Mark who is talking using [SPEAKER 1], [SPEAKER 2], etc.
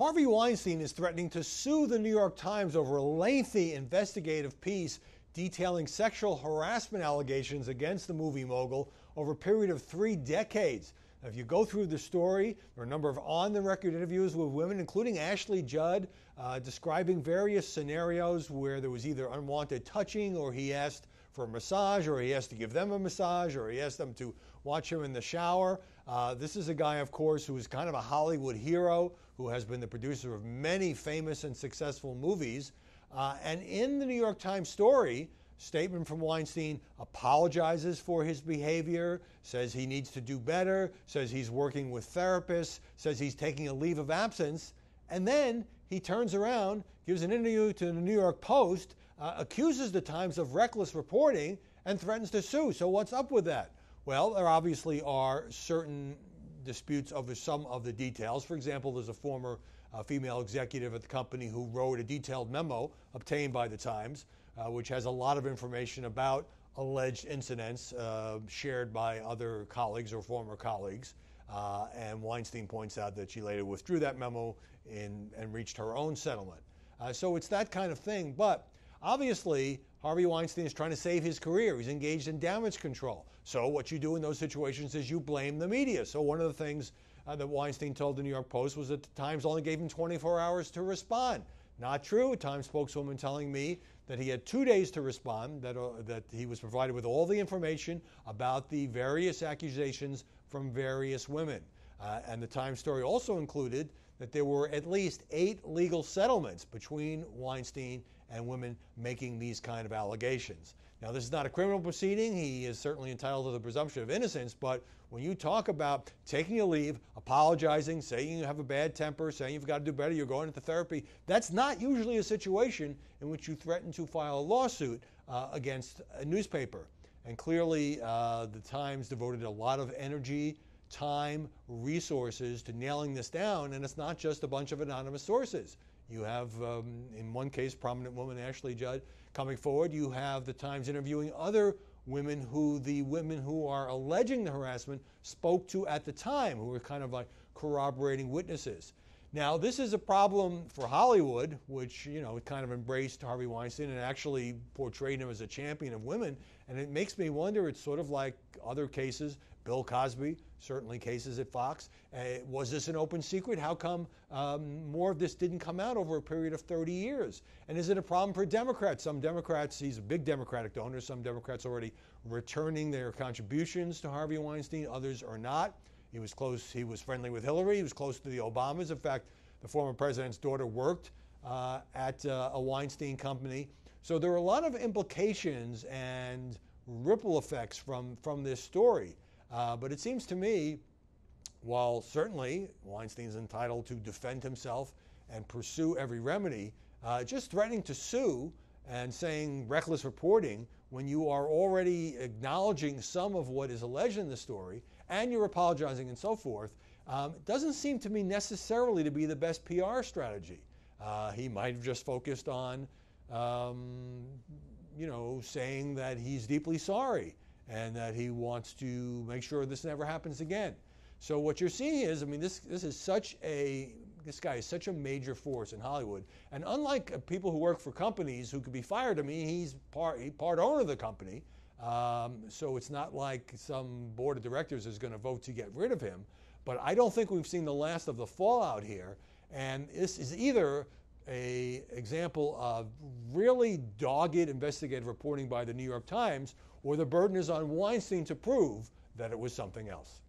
[SPEAKER 1] Harvey Weinstein is threatening to sue the New York Times over a lengthy investigative piece detailing sexual harassment allegations against the movie mogul over a period of 3 decades. Now, if you go through the story, there are a number of on-the-record interviews with women, including Ashley Judd, describing various scenarios where there was either unwanted touching, or he asked for a massage, or he asked to give them a massage, or he asked them to watch him in the shower. This is a guy, of course, who is kind of a Hollywood hero, who has been the producer of many famous and successful movies. And in the New York Times story, statement from Weinstein apologizes for his behavior, says he needs to do better, says he's working with therapists, says he's taking a leave of absence, and then he turns around, gives an interview to the New York Post, accuses the Times of reckless reporting, and threatens to sue. So what's up with that? Well, there obviously are certain disputes over some of the details. For example, there's a former female executive at the company who wrote a detailed memo obtained by the Times, which has a lot of information about alleged incidents shared by other colleagues or former colleagues. And Weinstein points out that she later withdrew that memo and reached her own settlement. So it's that kind of thing. But obviously, Harvey Weinstein is trying to save his career. He's engaged in damage control. So what you do in those situations is you blame the media. So one of the things that Weinstein told the New York Post was that the Times only gave him 24 hours to respond. Not true. A Times spokeswoman telling me that he had 2 days to respond, that he was provided with all the information about the various accusations from various women. And the Times story also included that there were at least 8 legal settlements between Weinstein and women making these kind of allegations. Now, this is not a criminal proceeding. He is certainly entitled to the presumption of innocence, but when you talk about taking a leave, apologizing, saying you have a bad temper, saying you've got to do better, you're going into therapy, that's not usually a situation in which you threaten to file a lawsuit against a newspaper. And clearly, the Times devoted a lot of energy, time, resources to nailing this down, and it's not just a bunch of anonymous sources. You have, in one case, prominent woman Ashley Judd coming forward. You have the Times interviewing other women who the women who are alleging the harassment spoke to at the time, who were kind of like corroborating witnesses. Now, this is a problem for Hollywood, which, it kind of embraced Harvey Weinstein and actually portrayed him as a champion of women. And it makes me wonder, it's sort of like other cases, Bill Cosby, certainly cases at Fox. Was this an open secret? How come more of this didn't come out over a period of 30 years? And is it a problem for Democrats? Some Democrats, he's a big Democratic donor, some Democrats already returning their contributions to Harvey Weinstein, others are not. He was close, he was friendly with Hillary, he was close to the Obamas. In fact, the former president's daughter worked at a Weinstein company. So there are a lot of implications and ripple effects from this story. But it seems to me, while certainly Weinstein's entitled to defend himself and pursue every remedy, just threatening to sue and saying reckless reporting when you are already acknowledging some of what is alleged in the story and you're apologizing and so forth, doesn't seem to me necessarily to be the best PR strategy. He might have just focused on, saying that he's deeply sorry and that he wants to make sure this never happens again. So what you're seeing is, this guy is such a major force in Hollywood. And unlike people who work for companies who could be fired, he's part owner of the company. So it's not like some board of directors is going to vote to get rid of him. But I don't think we've seen the last of the fallout here. And this is either an example of really dogged investigative reporting by the New York Times, or the burden is on Weinstein to prove that it was something else.